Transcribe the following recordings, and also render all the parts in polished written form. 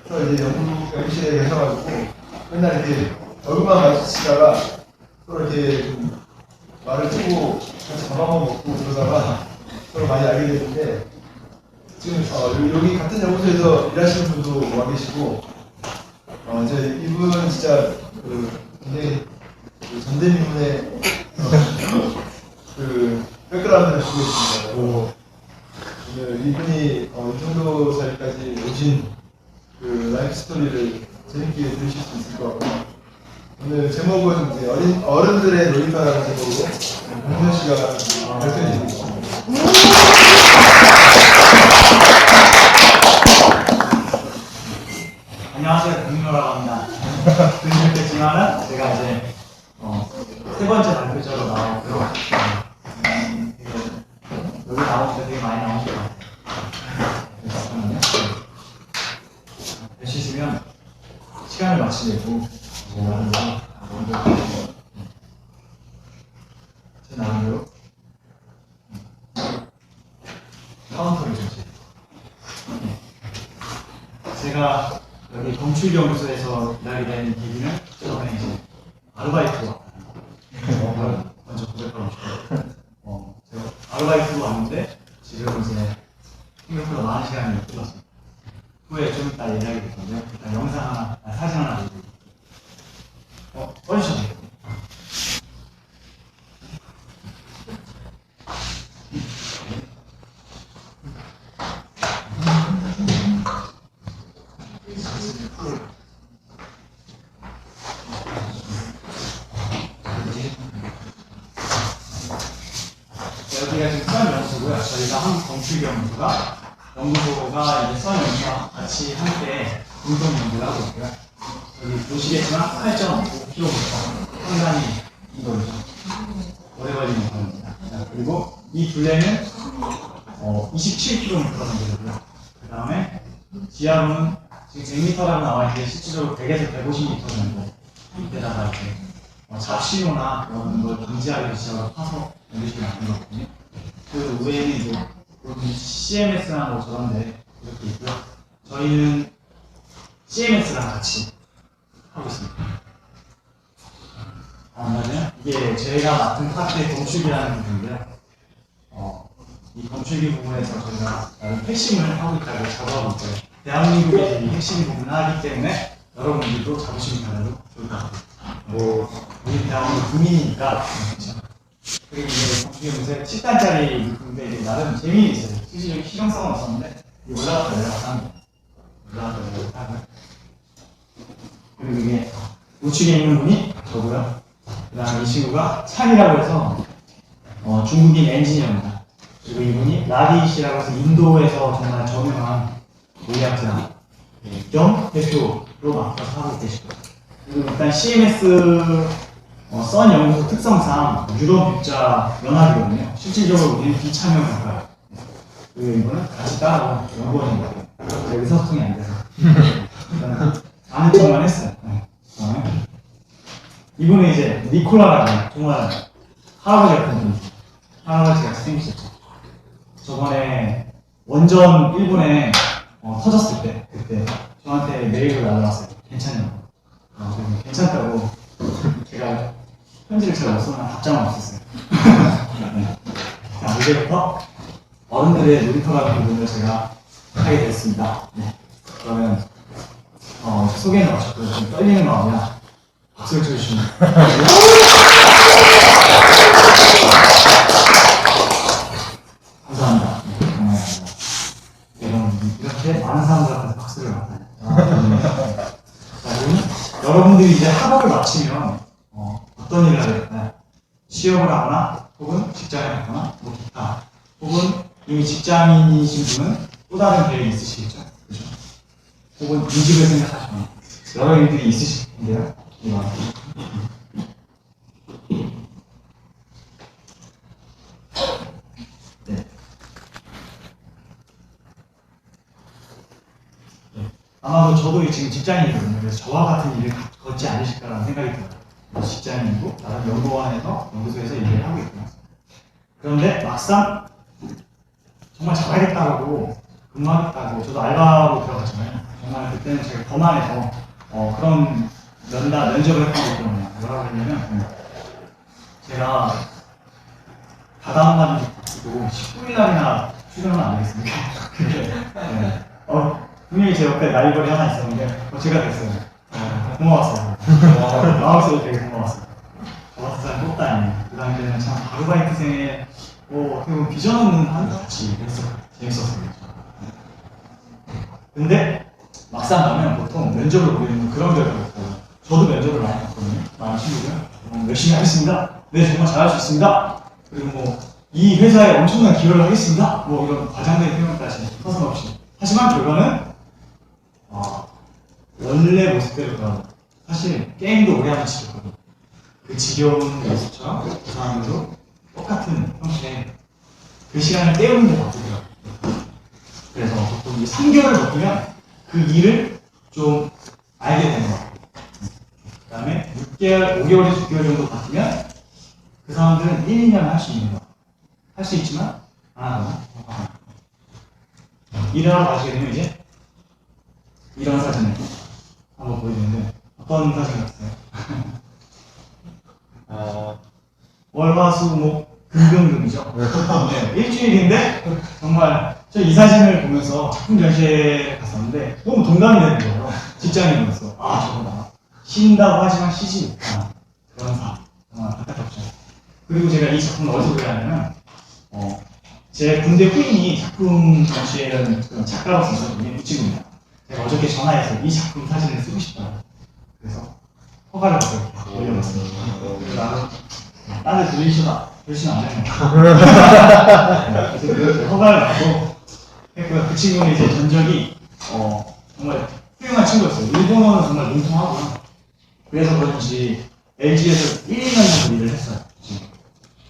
그래서 이제 연구실에 계셔가지고 맨날 이렇게 얼굴만 마주치다가 서로 이렇게 좀 말을 트고 같이 밥 한번 먹고 그러다가 서로 많이 알게 됐는데 지금 여기 같은 연구소에서 일하시는 분도 와 계시고 이제 이분 진짜 굉장히 전대미문의 백그라운드를 갖고 있습니다. 오늘 이분이 이 정도 자리까지 오신 라이프 스토리를 재밌게 들으실 수 있을 것 같고 오늘 제목은 이제 어른들의 놀이터라는 제목으로 공현 씨가 발표해 주겠습니다. 안녕하세요, 공유라고 합니다. 들으셨겠지만은 제가 이제 세 번째 발표자로 나왔고요. 여기 나오니까 되게 많이 나오실 것 같아요. 잠깐만요. 되시면 시간을 맞추려고 제 나름대로 카운터를 좀 제가 여기 건축연구소에서 일하게 된 계기는 처음에 이제 아르바이트로 왔거든요. 먼저 고백하고 싶어요. 제가 아르바이트로 왔는데 지금 이제 생각보다 많은 시간이 흘렀습니다. 후에 좀 이따 얘기하게 될 건데요. 일단 영상 하나, 사진 하나 보여드릴게요. 꺼주셔도 돼요. 여기가 지금 수원연구소고요. 저희가 한국건축연구소가 연구소가 이제 수원연구소와 같이 함께 공동 연구를 하고 있고요. 여기 보시겠지만 8.5km 상당히 이거죠. 오래 걸리는 거입니다. 그리고 이 둘레는 27km 정도 되고요. 그 다음에 지하로는 지금 100m라고 나와 있는데 실질적으로 100에서 150m 정도 이때다가 이렇게 잡신호나 그런 걸 방지하기 위해서 지하로 파서 연구실을 만든 거거든요. 그 외에는 이제 CMS나 뭐 저런데 이렇게 있고요. 저희는 CMS랑 같이 하고 있습니다. 맞아요. 이게 저희가 맡은 파트의 건축이라는 부분인데요. 이 건축이 부분에서 저희가 핵심을 하고 있다고 작업하고 있고요. 대한민국의 이 핵심 부분을 하기 때문에 여러분들도 잡으시면 가장 좋을 것 같아요. 우리 대한민국 국민이니까. 그리고 이제 건축연구소에 10단짜리 물품인데 이제 나름 재미는 있어요. 실질적인 실용성은 없었는데 올라갔다 내려갔다 합니다. 올라갔다 내려갔다 하고요. 그리고 이게 우측에 있는 분이 저고요. 그 다음에 이 친구가 찬이라고 해서 중국인 엔지니어입니다. 그리고 이분이 라디시라고 해서 인도에서 정말 저명한 물리학자 겸 대표로 맡아서 하고 계시고 그리고 일단 CMS 선 연구소 특성상 유럽 육자 연합이거든요. 실질적으로 우리는 비참여를 할까요? 그리고 이거는 같이 따라온 연구원인 거예요. 의사소통이 안 돼서 일단 아는 척만 했어요. 이분은 이제 니콜라라고 정말 할아버지 같은 분, 할아버지 같이 생기셨죠. 저번에 원전 1분에 터졌을 때 그때 저한테 메일을 날라왔어요. 괜찮냐고. 괜찮다고 제가 편지를 잘 못 쓰면 답장은 없었어요. 네. 자, 이제부터 어른들의 놀이터라는 부분을 제가 하게 됐습니다. 네. 그러면 소개는 마쳤고요. 좀 떨리는 마음이라 박수를 쳐주시면 감사합니다. 네, 정말 여러분 이렇게 많은 사람들 앞에서 박수를 받아요. 자, 여러분들이 이제 학업을 마치면 어떤 일을 하게 될까요? 취업을 하거나 혹은 직장에 가거나 뭐 기타 혹은 이미 직장인이신 분은 또 다른 계획이 있으시겠죠? 그렇죠? 혹은 이직을 생각하시거나 여러 일들이 있으실 텐데요. 네. 아마도 저도 지금 직장인이거든요. 그래서 저와 같은 일을 걷지 않으실까라는 생각이 들어요. 직장인이고 다른 연구원에서 연구소에서 일을 하고 있구나. 그런데 막상 정말 잘하겠다고 근무하겠다고 저도 알바로 들어갔잖아요. 정말 그때는 제가 거만해서 그런 면접을 했던 것 때문에 뭐라고 했냐면 제가 바다 한마디 바꾸고 19일 날이나 출연을 안 하겠습니까? 네. 분명히 제 옆에 라이벌이 하나 있었는데 제가 됐어요. 고마웠어요. 마음속으로 되게 고마웠어요. 저같은 뽑다니. 그 당시에는 참 아르바이트생의 어떻게 보면 비전 없는 한 같이 재밌었어요. 근데 막상 가면 보통 면접을 보이는 그런 결과가 있어요. 저도 면접을 많이 봤거든요. 많은 친구들 열심히 하겠습니다. 네, 정말 잘할 수 있습니다. 그리고 이 회사에 엄청난 기여를 하겠습니다. 이런 과장된 표현까지 서슴없이. 하지만 결과는 원래 모습대로 돌아가요. 사실 게임도 오래 하면 지겹거든요. 그 지겨운 모습처럼 그 사람들도 똑같은 형태의 그 시간을 때우는 게 바쁘더라고요. 그래서 보통 3개월을 버티면 그 일을 좀 알게 되는 것 같아요. 그 다음에 6개월, 5개월에서 6개월 정도 버티면 그 사람들은 1, 2년을 할 수 있는 거예요. 할 수 있지만 안 하거나 일을 하러 가시게 되면 이제 이런 사진을 한번 보여주는데 어떤 사진 같으세요? 월화수목 금금금이죠. 네, 일주일인데 정말 저 이 사진을 보면서 작품 전시회에 갔었는데 너무 동감이 되는 거예요. 직장인으로서 저거다. 쉰다고 하지만 쉬지 못하는 그런 삶 정말 안타깝죠. 그리고 제가 이 작품을 어디서 배웠냐면 제 군대 후임이 작품 전시회라는 그런 작가로서 있었거든요. 이 친구입니다. 제가 어저께 전화해서 이 작품 사진을 쓰고 싶다고 그래서 허가를 받고 이렇게 올려놨습니다. 나는 딴 데 들리시면 안 되는 거예요. 그래서 허가를 받고 했고요. 그 친구는 이제 전적이 정말 훌륭한 친구였어요. 일본어는 정말 능통하고요. 그래서 그런지 LG에서 1, 2년 정도 일을 했어요.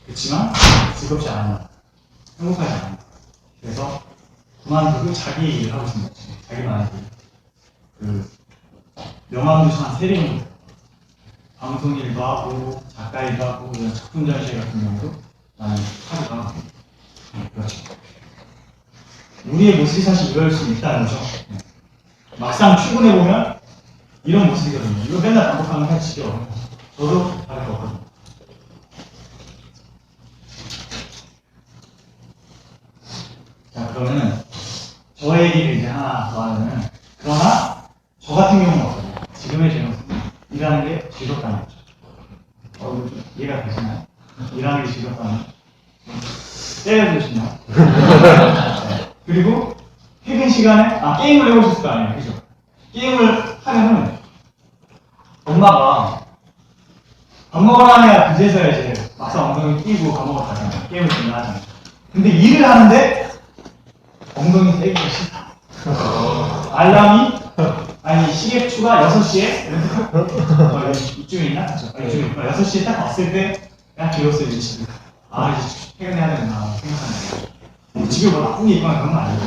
그렇지만 즐겁지 않아요. 행복하지 않아요. 그래서 그만두고 자기 일을 하고 있습니다. 자기만 하는 일. 명함도 한 3개 정도 방송 일도 하고 작가 일도 하고 이런 작품 전시회 같은 경우도 많이 하기도 하고 그렇죠. 우리의 모습이 사실 이럴 수 있다는 거죠. 막상 출근해보면 이런 모습이거든요. 이거 맨날 반복하면 사실 지겨워요. 저도 다를 거 없거든요. 자, 그러면은 저의 얘기를 이제 하나 더 하면은 그러나 저 같은 경우는 어떠세요? 지금의 제 모습은 일하는 게 즐겁다는 거죠. 이해가 되시나요? 일하는 게 즐겁다는 때려주시나요? 그리고 퇴근 시간에 게임을 해보셨을 거 아니에요, 그죠? 게임을 하면은 엄마가 밥 먹으러 하냐 그제서야 이제 막상 엉덩이 끼고 밥 먹으러 가잖아요. 게임을 중단하잖아요. 근데 일을 하는데 엉덩이 떼기가 싫다. 알람이 시계추가 6시에 이쯤에 있나? 이쯤에 있구나. 6시에 딱 왔을 때 야 비로소 이제 집에 이제 퇴근해야 되나 생각하는 집에 뭐 나쁜 게 있거나 그런 건 아니고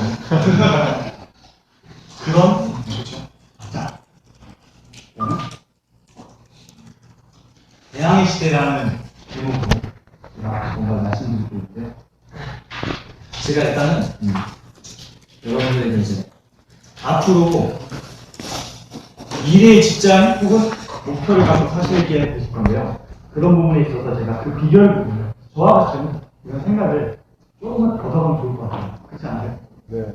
그런 그렇죠. 자, 대항해 시대라는 제목으로 제가 뭔가 말씀드리고 있는데 제가 일단은 여러분들에게 이제 앞으로 미래의 직장 혹은 목표를 갖고 사실게 되실 건데요. 그런 부분에 있어서 제가 그 비결 부분을 저와 같이 이런 생각을 조금만 더 하면 좋을 것 같아요. 그렇지 않아요? 네.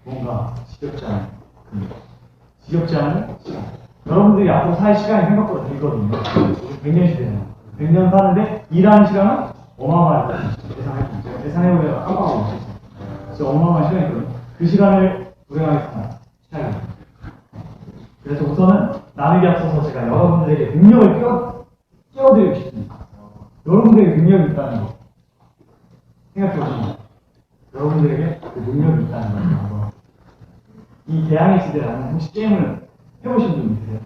뭔가 지겹지 않아요. 지겹지 않은 시간. 여러분들이 앞으로 살 시간이 생각보다 길거든요. 100년 시대는 100년 사는데 일하는 시간은 어마어마할 거예요. 계산해보면 깜빡하고 있어요. 진짜 어마어마한 시간이거든요. 그 시간을 불행하게 사는 시간입니다. 그래서 우선은 나누기 앞서서 제가 여러분들에게 능력을 깨워드리고 싶습니다. 여러분들에게 능력이 있다는 거 생각해보시면 여러분들에게 그 능력이 있다는 거. 이 대항해 시대라는 혹시 게임을 해보신 분 있으세요?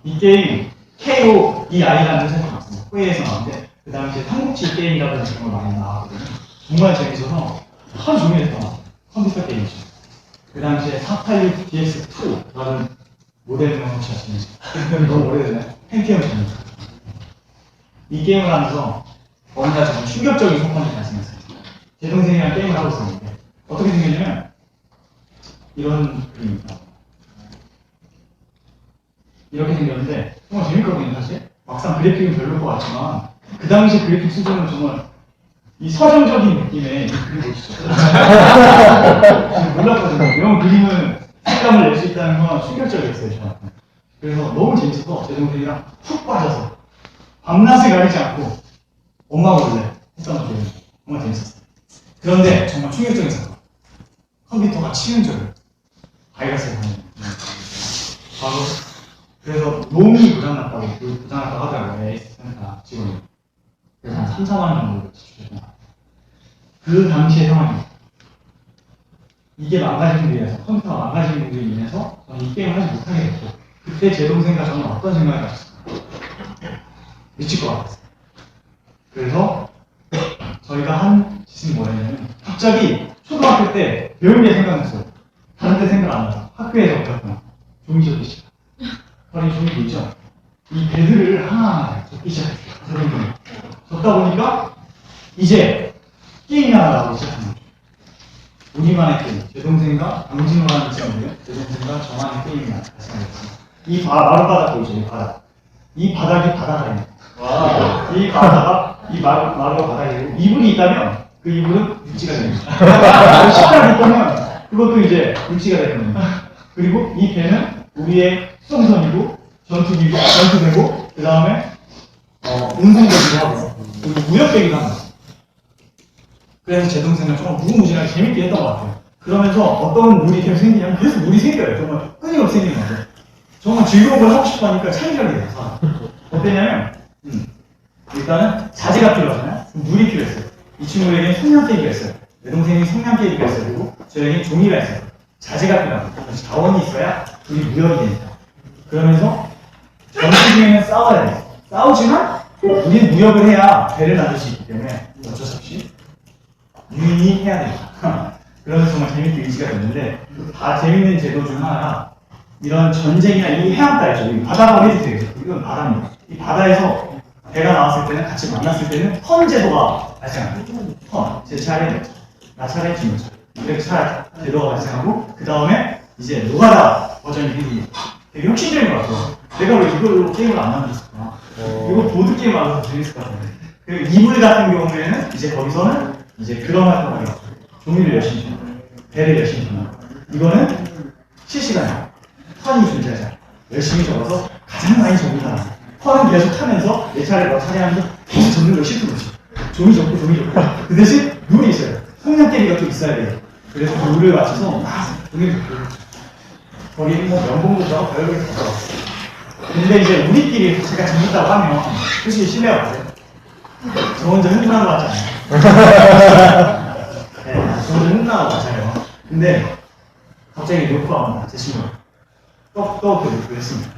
이 게임 KOEI라는 회사에서 나왔습니다. 코에에서 나왔는데 그 당시에 삼국지 게임이라든지 그런 거 많이 나왔거든요. 정말 재밌어서 하루 종일 했던 컴퓨터 게임이죠. 그 당시에 486 DX2라는 모델명 혹시 아시는지? 너무 오래되나요? 펜티엄입니다. 이 게임을 하면서 뭔가 정말 충격적인 소품이 발생했어요. 제 동생이랑 게임을 하고 있었는데 어떻게 생겼냐면 이런 그림입니다. 이렇게 생겼는데 정말 재밌거든요 사실. 막상 그래픽은 별로일 것 같지만 그 당시 그래픽 수준은 정말 이 서정적인 느낌의 이 그림 보시죠. 놀랐거든요. 이런 그림을 색감을 낼 수 있다는 건 충격적이었어요 저한테. 그래서 너무 재밌어서 제 동생이랑 푹 빠져서 밤낮을 가리지 않고 엄마 몰래 했던 기억이 정말 재밌었어요. 그런데 정말 충격적인 사건. 컴퓨터가 치명적이에요. 바이러스에 가는. 바로 그래서 롬이 고장났다고 하더라고요. 에이스 센터 직원이. 그래서 한 3, 4만 원 정도 지출했던 그 당시의 상황입니다. 이게 망가진 데에서 컴퓨터가 망가진 데에 인해서 저는 이 게임을 하지 못하게 됐고 그때 제 동생과 저는 어떤 생각을 가졌어요? 미칠 것 같았어요. 그래서 저희가 한 짓이 뭐였냐면 갑자기 초등학교 때 배운 게 생각났어요. 다른 데 생각 안 나서 학교에서 배웠던 종이 접기 시작. 바로 이 종이 보이죠? 이 배들을 하나하나 접기 시작했어요. 접다 보니까 이제 게임이 하나 나오기 시작한 거죠. 우리만의 게임. 제 동생과 강진호라는 친구고요. 제 동생과 저만의 게임이 발생했습니다. 이 마룻바닥 보이죠? 이 바닥. 이 바닥이 바다가입니다. 이 바다가 이 마루가 바닥이고 이불이 있다면 그 이불은 육지가 됩니다. 식탁이 있다면 그것도 이제 육지가 되는 겁니다. 그리고 이 배는 우리의 수송선이고 전투되고 그 다음에 운송되기도 하고 그리고 무역되기도 합니다. 그래서 제 동생은 정말 무궁무진하게 재밌게 했던 것 같아요. 그러면서 어떤 물이 계속 생기냐면 계속 물이 생겨요. 정말 끊임없이 생기는 거죠. 정말 즐거운 걸 하고 싶어 하니까 창의력이 돼서 어땠냐면 일단은 자재가 필요하잖아요. 물이 필요했어요. 이 친구에게는 성냥개비가 있어요. 내 동생이 성냥개비가 있어요. 그리고 저에게는 종이가 있어요. 자재가 필요합니다. 그래서 자원이 있어야 둘이 무역이 됩니다. 그러면서 전투 중에는 싸워야 돼요. 싸우지만 우리는 무역을 해야 배를 만들 수 있기 때문에 어쩔 수 없이 유인이 해야 됩니다. 그래서 정말 재밌게 의지가 됐는데 다 재밌는 제도 중 하나가 이런 전쟁이나 이 해안가 있죠. 이 바다라고 해도 되겠죠. 이건 바다입니다. 이 바다에서 배가 나왔을 때는 같이 만났을 때는 턴 제도가 발생합니다. 턴. 제 차례, 나 차례, 주문 차례. 이렇게 제도가 발생하고 그 다음에 이제 노가다 버전이 생깁니다. 되게 혁신적인 것 같아요. 내가 왜 이걸로 게임을 안 만들었을까? 이거 보드 게임 하면서 재밌을 것 같은데. 그리고 이불 같은 경우에는 이제 거기서는 이제 그런 활동을 해요. 종이를 열심히 줍니다. 배를 열심히 줍니다. 이거는 실시간이에요. 턴이 존재하지 않아요. 열심히 접어서 가장 많이 접는다. 턴은 계속 타면서 내 차례 너 차례하면서 계속 접는 걸 싫은 거죠. 종이 접고 종이 접고. 그 대신 룰이 있어요. 성냥개비가 또 있어야 돼요. 그래서 그 룰을 맞춰서 막 종이 접고. 거기 뭐 연봉도 더 별게 다 들어갔어요. 근데 이제 우리끼리 제가 재밌다고 하면 솔직히 신뢰가 가세요. 저 혼자 흥분한 거 같잖아요. 네, 저 혼자 흥분한 거 같아요. 근데 갑자기 욕구가 온다, 제 친구가. 또 그 했습니다.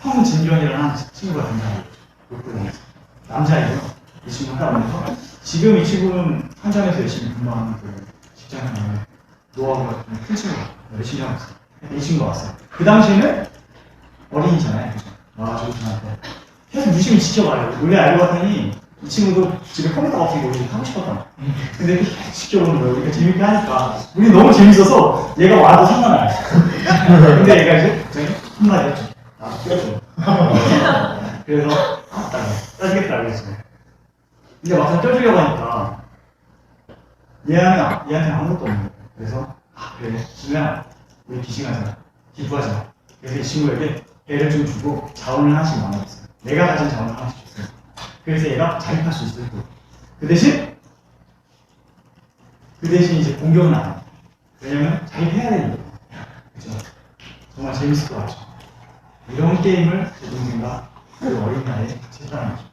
성진경이라는 친구가 된다고 욕구를 했어요. 남자이고요. 이 친구가 하면서 지금 이 친구는 한전에서 열심히 근무하는 그 직장에 노하우가 좀 큰 친구가 열심히 하고 있어요. 이 친구가 왔어요. 그 당시에는 어린이잖아요. 와가지고 저한테 계속 유심히 지켜봐요. 원래 알고 봤더니 이 친구도 집에 컴퓨터 같은 거 하고 싶었던 거야. 근데 계속 지켜보는 거예요. 우리가 재밌게 하니까. 우리 너무 재밌어서 얘가 와도 상관 안 했어. 근데 얘가 이제 갑자기 한마디 했죠. 나 껴줘. 그래서 따지겠다 그랬어요. 근데 막상 껴주려고 하니까 얘한테 아무것도 없는 거예요. 그래서 그래 그냥 우리 기싱하자. 기부하자. 그래서 이 친구에게 배를 좀 주고 자원을 하나씩 나눠줬어요. 내가 가진 자원을 하나씩 줬어요. 그래서 얘가 자립할 수 있을 거예요. 그 대신 이제 공격은 안 해요. 왜냐면 자립해야 되니까. 그죠? 정말 재밌을 것 같죠? 이런 게임을 제 동생과 그 어린 나이에 같이 했다는 거죠.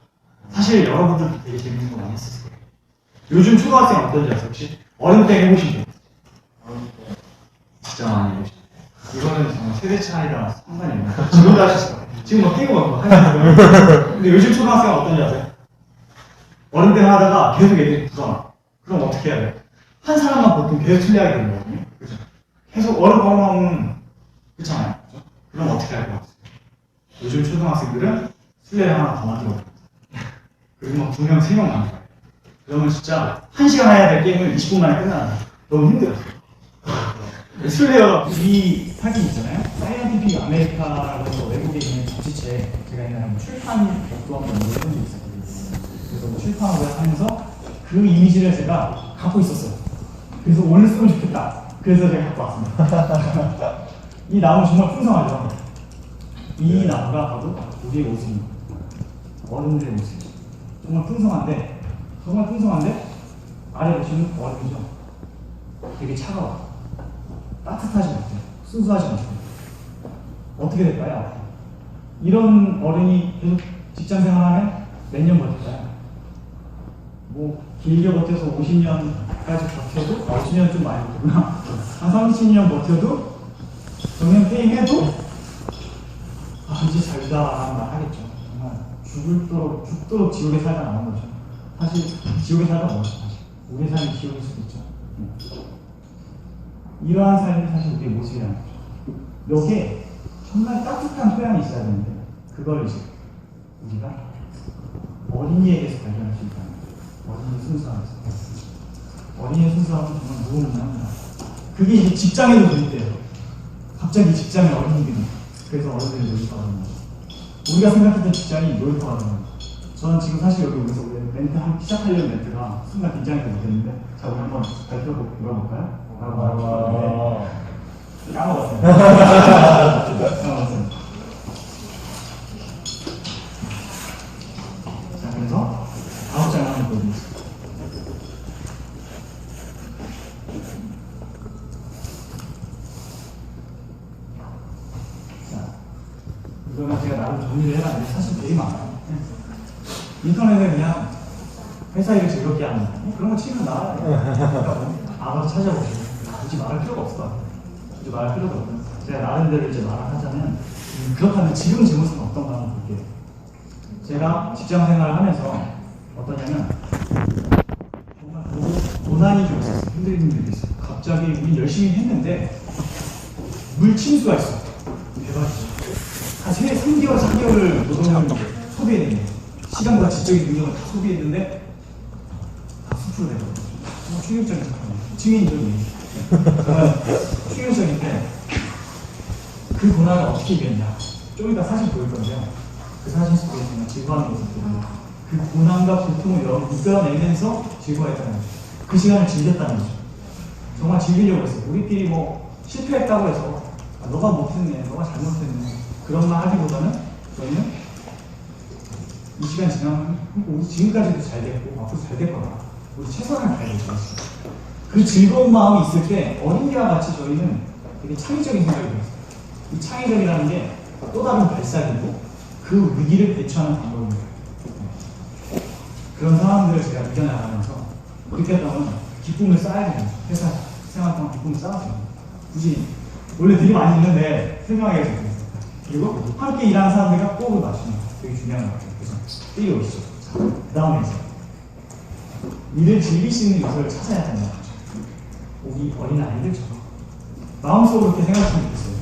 사실 여러분들도 되게 재밌는 거 많이 했을 거예요. 요즘 초등학생 어떤지 아세요? 혹시? 어른 때 해보신 분? 진짜 많이 해보신 분. 이거는 정말 세대 차이랑 상관이 없나요? 지금도 하셨을 거예요. 지금 막 끼고 막 하시는 거예요. 근데 요즘 초등학생은 어떤지 아세요? 어른 때는 하다가 계속 애들이 불어나. 그럼 어떻게 해야 돼? 한 사람만 보통 계속 틀려야 되는 거거든요. 그죠? 계속 어른 방황은 그렇잖아요. 그죠? 그럼 어떻게 할 것 같아요? 요즘 초등학생들은 술래를 하나 더 만들거든요. 그리고 막 2명, 3명 만들어요. 그러면 진짜 1시간 해야 될 게임을 20분 만에 끝나는 너무 힘들어요. 술래요. 이 사진 있잖아요. 사이언티픽 아메리카라고 외국에 있는 잡지책 제가 옛날에 한번 출판도 한번 해본 적이 있었거든요. 그래서 뭐 출판을 하면서 그 이미지를 제가 갖고 있었어요. 그래서 오늘 쓰면 좋겠다. 그래서 제가 갖고 왔습니다. 이 나무 정말 풍성하죠. 이 나무가 바로 우리의 모습입니다. 어른들의 모습. 정말 풍성한데 아래 보시면 얼음이죠. 되게 차가워. 따뜻하지 못해요. 순수하지 못해요. 어떻게 될까요? 이런 어른이 계속 직장 생활하면 몇 년 버틸까요? 뭐 길게 버텨서 50년까지 버텨도 50년 좀 많이 버티구나. 한 30년 버텨도 정년 퇴임해도 이제 살다라는 말 하겠죠. 정말 죽도록 지옥에 살다 나온 거죠. 사실 지옥에 살다 나온 거죠. 우리의 삶이 지옥일 수도 있죠. 이러한 삶이 사실 우리의 모습이라는 거죠. 여기에 정말 따뜻한 토양이 있어야 되는데 그걸 이제 우리가 어린이에게서 발견할 수 있다는 거예요. 어린이의 순수함에서. 어린이의 순수함은 정말 무엇이냐. 그게 이제 직장에도 도입돼요. 갑자기 직장에 어린이들이 그래서 어른들이 놀이터가 우리가 생각했던 직장이 놀이터가 되는 거예요. 저는 지금 사실 여기 오면서 멘트 시작하려는 멘트가 순간 긴장이 못했는데 자 우리 한번 발표해볼까요? 네. 까먹었어요. 자 그래서 다음 장을 한번 보여드리겠습니다. 이거는 제가 나름 정리를 해봤는데 사실 되게 많아요. 인터넷에 그냥 회사 일을 즐겁게 하는 그런 거 치면 나와요. 아무도 찾아보시고 굳이 말할 필요가 없을 것 같아요. 굳이 말할 필요가 없어요. 제가 나름대로 이제 말을 하자면 그렇다면 지금 제 모습은 어떤가 한번 볼게요. 제가 직장 생활을 하면서 어떠냐면 정말 고난이 좀 있었어요. 힘든 일이 있어요. 갑자기 우리 열심히 했는데 물 침수가 있어. 대박이죠. 한 3개월, 4개월을 노동을 소비했는데 시간과 지적인 능력을 다 소비했는데 다 수프로 되거든요. 정말 충격적인 사건이에요. 증인적인 충격적인데 그 고난을 어떻게 이겼냐. 좀 이따 사진 보일 건데요. 그 사진 속에 정말 즐거워하는 모습들이에요. 그 고난과 고통을 이겨내면서 즐거워했다는 거죠. 그 시간을 즐겼다는 거죠. 정말 즐기려고 했어요. 우리끼리 뭐 실패했다고 해서 너가 못했네, 너가 잘못했네 그런 말 하기보다는 저희는 이 시간 지나면 우리 지금까지도 잘 됐고 앞으로 잘 될 거다. 우리 최선을 다해야겠다. 그 즐거운 마음이 있을 때 어린이와 같이 저희는 되게 창의적인 생각이 들었어요. 이 창의적이라는 게 또 다른 발상이고 그 위기를 대처하는 방법입니다. 그런 상황들을 제가 이겨나가면서 그렇게 했다면 기쁨을 쌓아야 됩니다. 회사 생활 동안 기쁨을 쌓았어요. 굳이 원래 되게 많이 있는데 설명하기가 좀 그랬어요. 그리고 함께 일하는 사람들과 호흡을 맞추는 거 되게 중요한 것 같아요. 그래서 뛰어오시죠. 그 다음에 이제 일을 즐길 수 있는 요소를 찾아야 된다는 거죠. 우리 어린 아이들처럼 마음속으로 그렇게 생각했으면 좋겠어요.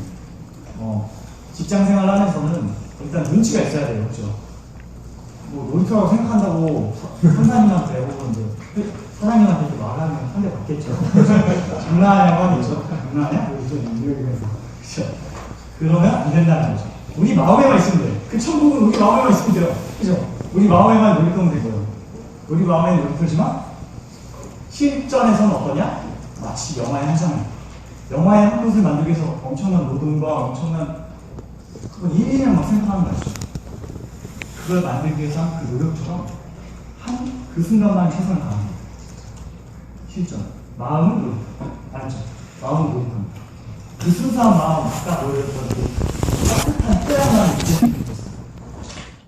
직장 생활 하면서는 일단 눈치가 있어야 돼요. 그렇죠? 뭐 놀이터라고 생각한다고 상사님한테 혹은 이제 사장님한테 이렇게 말하면 한 대 받겠죠. 장난하냐고 하겠죠. 장난하냐? 그렇죠. 그러면 안 된다는 거죠. 우리 마음에만 있으면 돼요. 그 천국은 우리 마음에만 있으면 돼요. 그죠? 우리 마음에만 놀이터면 되고요. 우리 마음에는 놀이터지만 실전에서는 어떠냐? 마치 영화의 한 장면. 영화의 한 곳을 만들기 위해서 엄청난 노동과 엄청난 그건 1, 2년 막 생각하는 거 아시죠? 그걸 만들기 위해서 한 그 노력처럼 한 그 순간만 최선을 다하는 거예요. 실전. 마음은 놀이터. 알죠? 마음은 놀이터입니다. 그 순수한 마음, 아까 보여줬던 그 따뜻한 태양만 느꼈으면 좋겠어요.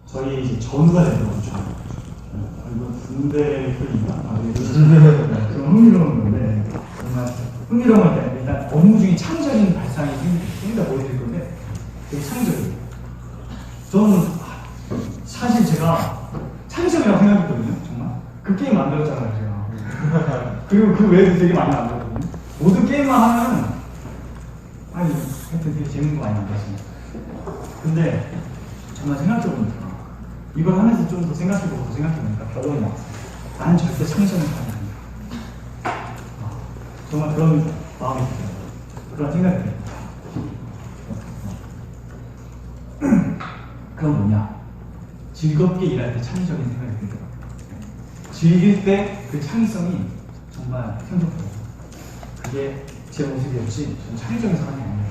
저희 이제 전우가 되는 거죠. 이거 군대 흘린가? 그런 흥미로운 건데, 정말 흥미로운 건 일단 업무 중에 창의적인 발상이 생긴다 보여드릴 건데, 되게 창의적이에요. 저는 사실 제가 창의적이라고 생각했거든요, 정말. 그 게임 만들었잖아요, 제가. 그리고 그 외에도 되게 많이 만들었거든요. 모든 게임만 하면 아니, 하여튼 되게 재밌는 거 많이 만들었습니다. 근데 정말 생각해보니까 이걸 하면서 좀 더 생각해보고 생각해보니까 결론이 나왔어요. 나는 절대 창의적인 사람이 아니다. 정말 그런 마음이 들어요. 그런 생각이 들어요. 그건 뭐냐? 즐겁게 일할 때 창의적인 생각이 들더라고요. 즐길 때 그 창의성이 정말 생각해요. 그게 제 모습이었지, 저는 창의적인 사람이 아니에요.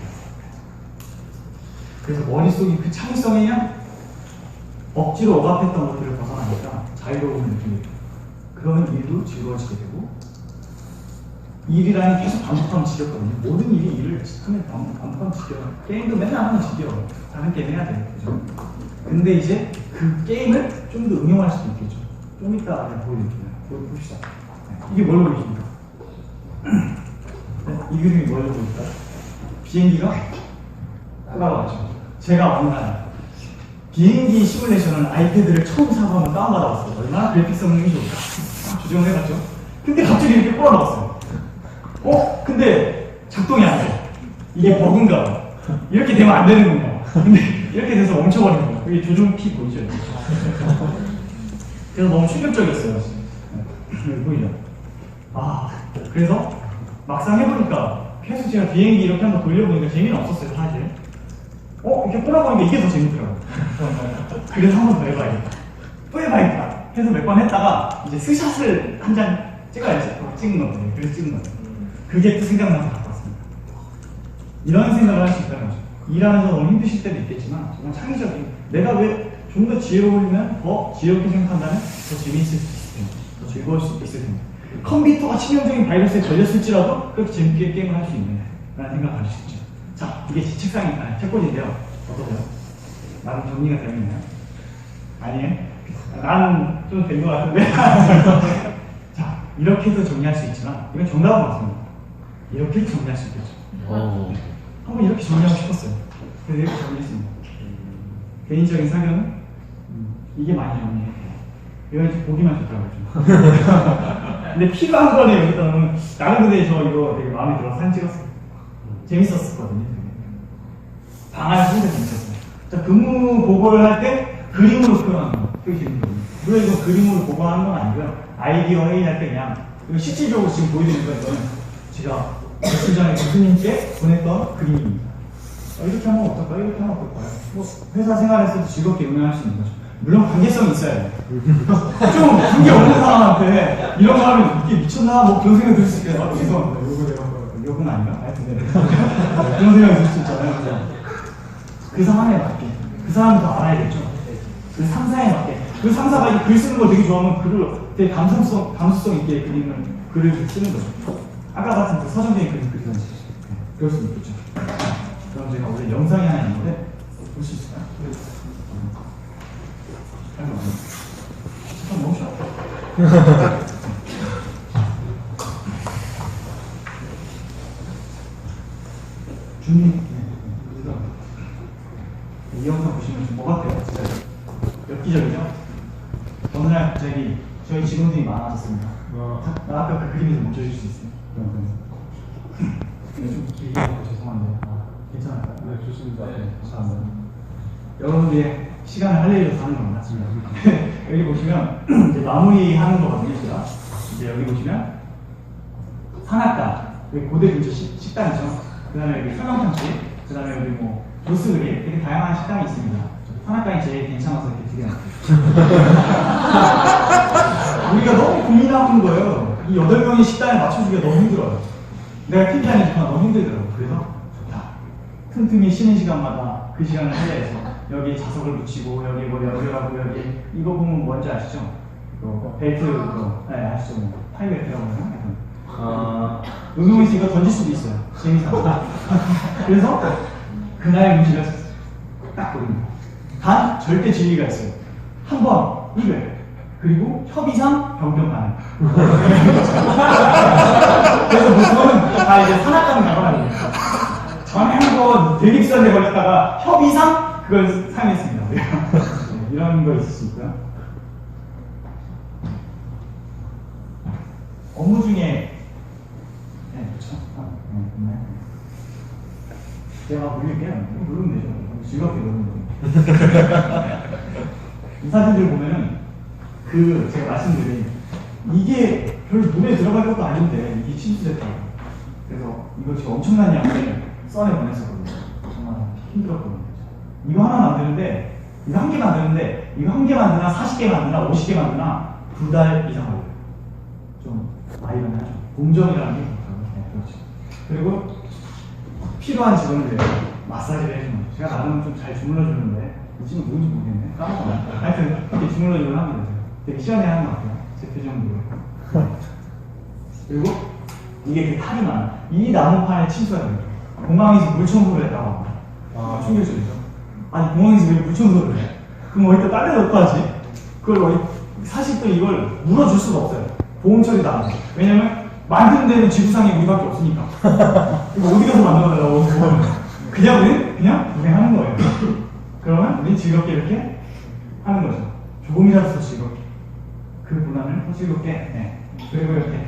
그래서 머릿속이 그 창의성에 그냥 억지로 억압했던 것들을 벗어나니까 자유로운 느낌이 들어요. 그러면 일도 즐거워지게 되고, 일이라는 계속 반복하면 지겹거든요. 모든 일을 하면 반복하면 지겨워. 게임도 맨날 하면 지겨워. 다른 게임 해야 돼요. 그죠? 근데 이제 그 게임을 좀 더 응용할 수도 있겠죠. 좀 이따 보여드릴게요. 봅시다. 이게 뭘 보이십니까? 이 그림이 뭘 보일까요? 비행기가 돌아가죠. 제가 어느 날 비행기 시뮬레이션을 아이패드를 처음 사고하면 다운받아봤어요. 얼마나 그래픽 성능이 좋을까? 조정을 해봤죠. 근데 갑자기 이렇게 꼬라박았어요. 근데 작동이 안 돼. 이게 버그인가 봐. 이렇게 되면 안 되는군요. 근데 이렇게 돼서 멈춰버린 거예요. 여기 조종키 보이죠? 그래서 너무 충격적이었어요. 여기 보이죠? 그래서 막상 해보니까 계속 제가 비행기 이렇게 한번 돌려보니까 재미는 없었어요, 사실. 이렇게 꼬라보니까 이게 더 재밌더라고요. 그래서 한 번 더 해봐야겠다. 또 해봐야겠다. 해서 몇 번 했다가 이제 스샷을 한 장 찍어야지. 찍은 거거든요. 그래서 찍은 거예요. 그게 또 생각나서 갖고 왔습니다. 이런 생각을 할 수 있다는 거죠. 일하면서 너무 힘드실 때도 있겠지만 정말 창의적인, 내가 왜 좀 더 지혜로우면 더 지혜롭게 생각한다면 더 재미있을 수 있을 텐데, 더 즐거울 수 있을 텐데, 컴퓨터가 치명적인 바이러스에 걸렸을지라도 그렇게 재밌게 게임을 할 수 있는 라는 생각을 가질 수 있죠. 자, 이게 제 책꽂이인데요. 어떠세요? 나름 정리가 되어 있나요? 아니에요? 나는 좀 된 것 같은데. 자, 이렇게 해서 정리할 수 있지만 이건 정답은 맞습니다. 이렇게 정리할 수 있겠죠. 한번 이렇게 정리하고 싶었어요. 그래서 이렇게 정리했습니다. 개인적인 사견은 이게 많이 정리해요. 이건 이제 보기만 좋더라고요. 근데 필요한 거는 여기다 놓으면, 나는 근데 저 이거 되게 마음에 들어서 사진 찍었어요. 재밌었거든요. 방 안에서 진짜 재밌었어요. 자, 근무 보고를 할 때 그림으로 표현하는 거 되게 재밌거든요. 물론 이거 그림으로 보고하는 건 아니고요. 아이디어 회의할 때 그냥, 이거 실질적으로 지금 보여드리는 건 이거는 제가 며칠 전에 교수님께 보냈던 그림입니다. 이렇게 하면 어떨까요? 이렇게 하면 어떨까요? 뭐 회사 생활에서도 즐겁게 응용할 수 있는 거죠. 물론 관계성이 있어야 돼요. 좀 관계 없는 사람한테 이런 거 하면 이게 미쳤나? 뭐 그런 생각이 들 수 있겠어요. 죄송합니다. 요건 아닌가? 하여튼 그런 생각이 들 수 있잖아요. 그 상황에 맞게, 그 사람을 더 알아야겠죠. 그 상사에 맞게. 그 상사가 이 글 쓰는 걸 되게 좋아하면 글을 되게 감수성 있게 글을 쓰는 거죠. 아까 같은 그 서정적인 그림 그리던지. 그럴 수 있겠죠. 그럼 제가 원래 영상이 하나 있는데 볼 수 있을까요? 잠깐 멈춰. 준비. 이 영상 보시면 좀 뭐 같아요? 진짜 엽기적이죠? 어느 날 갑자기 저희 직원들이 많아졌습니다. 나 아까 그 그림에서 멈춰줄 수 있어요? 좀 길게 하고 죄송한데 괜찮을까요? 네, 좋습니다. 네, 감사합니다. 여러분들의 시간을 할애해서 하는 건 맞습니다. 여기 보시면 이제 마무리하는 거거든요, 제가. 이제 여기 보시면 산악가, 여기 고대 근처 식당이죠. 그 다음에 여기 설렁탕집, 그 다음에 여기 뭐 조스그릴, 되게 다양한 식당이 있습니다. 산악가이 제일 괜찮아서 이렇게 드려놨어요. 우리가 너무 고민하는 거예요. 이 8명의 식단에 맞춰주기가 너무 힘들어요. 내가 팀장이지만 너무 힘들더라고요. 그래서 좋다. 틈틈이 쉬는 시간마다 그 시간을 할애해서 여기 자석을 붙이고 여기 뭐 연결하고 여기 이거 보면 뭔지 아시죠? 벨트 그거 아시죠? 타이벨트라고 하나? 응용해서 이거 던질 수도 있어요. 재밌어. 그래서 그날 문제를 딱 보입니다. 단 절대 진리가 있어요. 한 번 1회 그리고 협의상 변경 가능. 그래서 보통은 다 이제 산악관 가거든요. 전에 한번 되게 비싼 데 걸렸다가 협의상 그걸 사용했습니다. 네, 이런 거 있을 수 있고요. 업무 중에 그렇죠. 제가 물릴게요. 누르면 되죠. 즐겁게 누르면 돼요. 이 사진들 보면은 제가 말씀드린 이게 별 눈에 들어갈 것도 아닌데 이게 침투됐다고. 그래서 이거 지금 엄청난 양을 써내 보냈었거든요. 정말 힘들었거든요. 이거 하나 만드는데, 이거 한 개 만드는데, 이거 한 개 만드나 40개 만드나 50개 만드나 2달 이상 걸려요. 좀 아이러니하죠. 공정이라는 게 그렇다고요. 네, 그렇죠. 그리고 필요한 직원들 마사지를 해주는 거죠. 제가 나름 좀 잘 주물러 주는데 이 친구 누군지 모르겠네. 까먹었네. 하여튼 이렇게 주물러 주는 합니다. 되게 시원해하는 것 같아요. 제 표정으로. 그리고 이게 그 탈이 많아. 이 나무판에 침수가 돼요. 공항에서 물 청소를 했다고 합니다. 충격적이죠. 아니 공항에서 왜 물 청소를 해? 그럼 어디다 딴 데다 어떡하지? 그걸 사실 또 이걸 물어줄 수가 없어요. 보험 처리도 안 해. 왜냐면 만드는 데는 지구상에 우리밖에 없으니까. 이거 어디 가서 만들어달라고 그냥 우리는 그냥 고생하는 거예요. 그러면 우리는 즐겁게 이렇게 하는 거죠. 조금이라도 더 즐겁게. 그 고난을 더 즐겁게. 네. 그리고 이렇게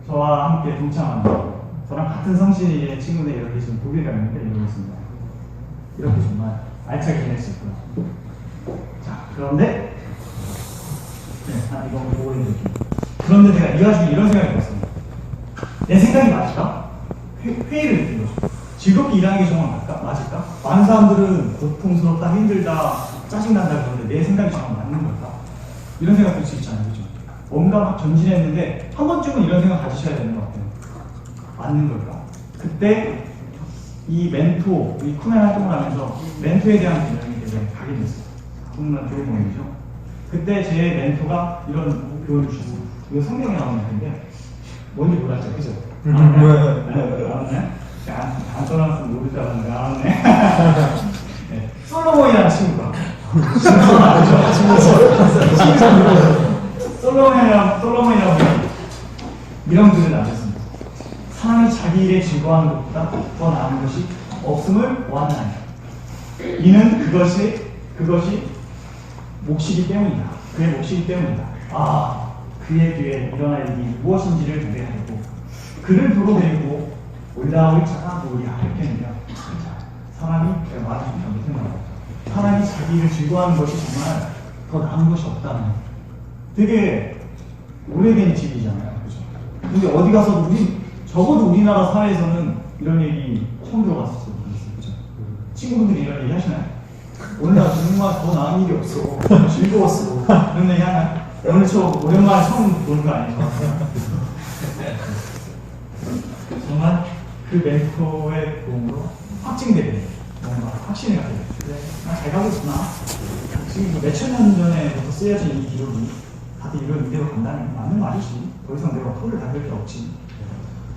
저와 함께 동참하는 저랑 같은 성실의 친구들 이렇게 지금 독일 가는데 이러고 있습니다. 이렇게 정말 알차게 지낼 수 있고요. 자, 그런데 이거 보고 있는 느낌. 그런데 제가 이 와중에 이런 생각이 들었습니다. 내 생각이 맞을까? 회의를 느낀 거죠. 즐겁게 일하는 게 정말 맞을까? 많은 사람들은 고통스럽다, 힘들다, 짜증난다 그러는데 내 생각이 정말 맞는 걸까? 이런 생각 들 수 있잖아요. 그죠? 뭔가 막 전진했는데 한 번쯤은 이런 생각 가지셔야 되는 것 같아요. 맞는 걸까? 그때 이 멘토, 이 쿠멘 활동을 하면서 멘토에 대한 개념이 되게 각인됐어요. 정말 좋은 모임이죠. 그때 제 멘토가 이런 교훈을 주셨어요. 이거 성경에 나오는 건데 뭔지 몰랐죠, 그죠? 나왔네? 안 떠나서 모를 줄 알았는데 나왔네. 네. 솔로몬이라는 친구가 솔로몬이라고 이런 글을 남겼습니다. 사람이 자기 일에 즐거워하는 것보다 더 나은 것이 없음을 원하나니 이는 그것이 몫이기 때문이다. 그의 몫이기 때문이다. 그의 뒤에 일어날 일이 무엇인지를 고대하고 그를 도로 데리고 올라올 자가 누구냐 이렇게 하면 사람이 제가 말을 좀 잘못했나요? 사람이 자기 일을 즐거워하는 것이 정말 더 나은 것이 없다는 되게 오래된 진리잖아요. 그죠? 근데 어디 가서 적어도 우리나라 사회에서는 이런 얘기 처음 들어봤을 수도 있어요. 그죠? 친구분들이 이런 얘기 하시나요? 오늘 나 정말 더 나은 일이 없어. 즐거웠어. 그런 얘기 하나요? 오늘 저 오랜만에 처음 보는 거 아니에요? 정말 그 멘토의 도움으로 확증되게 뭔가 확신이 가요. 그래, 잘 가고 있구나. 지금 몇천 년 전에부터 쓰여진 이 기록이 다들 이런 이대로 간다는 맞는 말이지. 더 이상 내가 토를 담글 게 없지.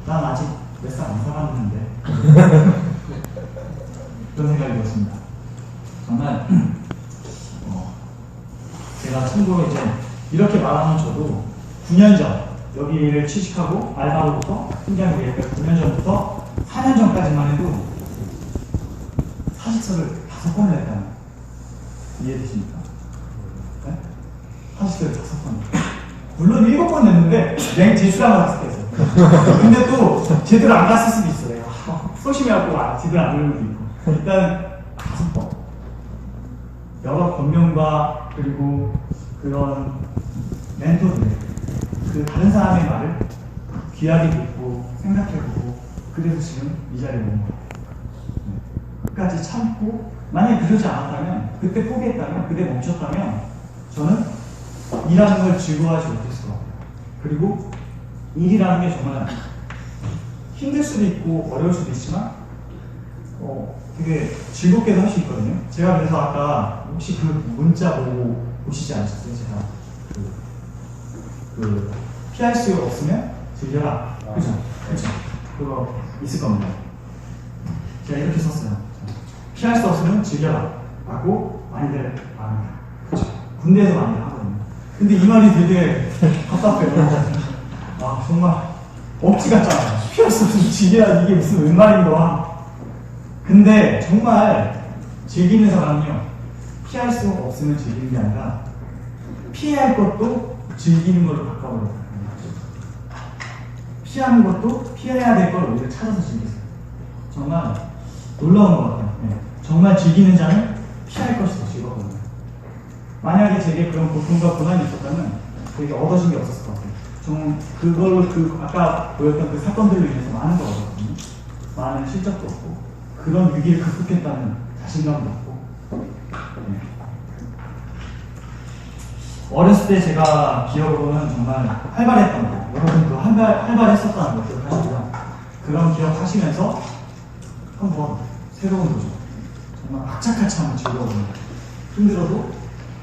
난 아직 몇 살 안 살았는데. 그런 생각이 들었습니다. 정말 제가 참고로 이제 이렇게 말하면 저도 9년 전 여기를 취직하고 알바로부터 팀장으로 일했던 9년 전부터 4년 전까지만 해도 사직서를 5번을 냈다는 이해되십니까? 네? 사직서를 5번. 물론 7번 냈는데 제대로 안 갔을 때 있어요. 근데 또 제대로 안 갔을 수도 있어요. 내가 소심해갖고 제대로 안 들은 것도 있고. 일단 5번. 여러 권명과 그리고 그런 멘토들 그 다른 사람의 말을 귀하게 듣고 생각해보고 그래서 지금 이 자리에 온 거예요. 끝까지 참고 만약에 그러지 않았다면 그때 포기했다면 그때 멈췄다면 저는 일하는 걸 즐거워하지 못했을 것 같아요. 그리고 일이라는 게 정말 힘들 수도 있고 어려울 수도 있지만 되게 즐겁게도 할 수 있거든요. 제가 그래서 아까 혹시 그 문자 보고 보시지 않으셨어요? 제가 피할 수 없으면 즐겨라. 그죠? 그죠? 그거 있을 겁니다. 제가 이렇게 썼어요. 피할 수 없으면 즐겨라. 라고 많이들 말합니다. 그죠? 군대에서 많이 하거든요. 근데 이 말이 되게 답답해요. 정말 억지 같잖아요. 피할 수 없으면 즐겨라. 이게 무슨 웬 말인가. 근데 정말 즐기는 사람은요, 피할 수 없으면 즐기는 게 아니라 피해야 할 것도 즐기는 걸로 바꿔버려요. 피하는 것도 피해야 될 걸 오히려 찾아서 즐기세요. 정말 놀라운 것 같아요. 네. 정말 즐기는 자는 피할 것이 더 즐겁거든요. 만약에 제게 그런 고통과 고난이 있었다면 되게 얻어진 게 없었을 것 같아요. 정말 그걸로 아까 보였던 그 사건들로 인해서 많은 걸 얻었거든요. 많은 실적도 없고 그런 위기를 극복했다는 자신감도 없고 네. 어렸을 때 제가 기억으로는 정말 활발했던 거 여러분도 활발했었다는 거 기억하시고요. 그런 기억하시면서 한번 새로운 도전 정말 악착같이 한번 즐거워봅니다. 힘들어도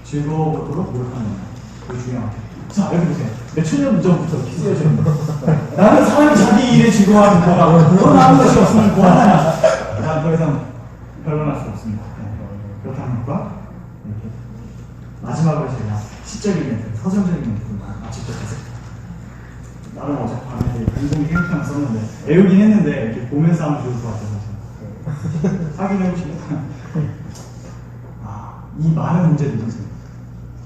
즐거워보도록 노력하는 거 그게 중요한 것 같아요. 자 여기 보세요. 몇천 년 전부터 이렇게 쓰여져 있는 거. 나는 사람이 자기 일에 즐거워하는 거라 더 나은 것이 없으면 뭐하냐. 자, 더 이상 변론할 수 없습니다. 네. 그렇다는 것과 이렇게 마지막으로 제가 시적인 멘트, 서정적인 멘트를 마치도록 하겠습니다. 나름 어젯밤에 공공이 행편을 썼는데 애우긴 했는데 이렇게 보면서 하면 좋을 것 같아서 확인해보시면 이 많은 문제들이 있습니다.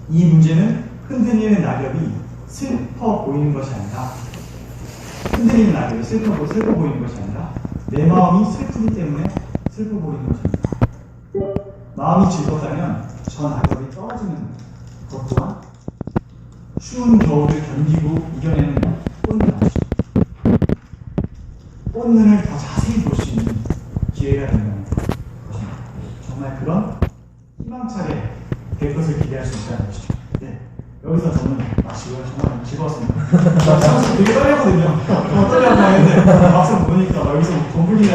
이 문제는 흔들리는 낙엽이 슬퍼 보이는 것이 아니라 흔들리는 낙엽이 슬퍼 보이는 것이 아니라 내 마음이 슬프기 때문에 슬퍼 보이는 것입니다. 마음이 즐겁다면 저 낙엽이 떨어지는 것 또한 추운 겨울을 견디고 이겨내는 꽃눈 아시죠? 꽃눈을 더 자세히 볼 수 있는 기회가 된다는 것입니다. 정말 그런 희망차게 될 것을 기대할 수 있다는 것이죠. 네. 여기서 저는 마치고요. 정말 즐거웠습니다. 사실 되게 떨렸거든요. 떨려고 했는데 막상 보니까 여기서 덤블링이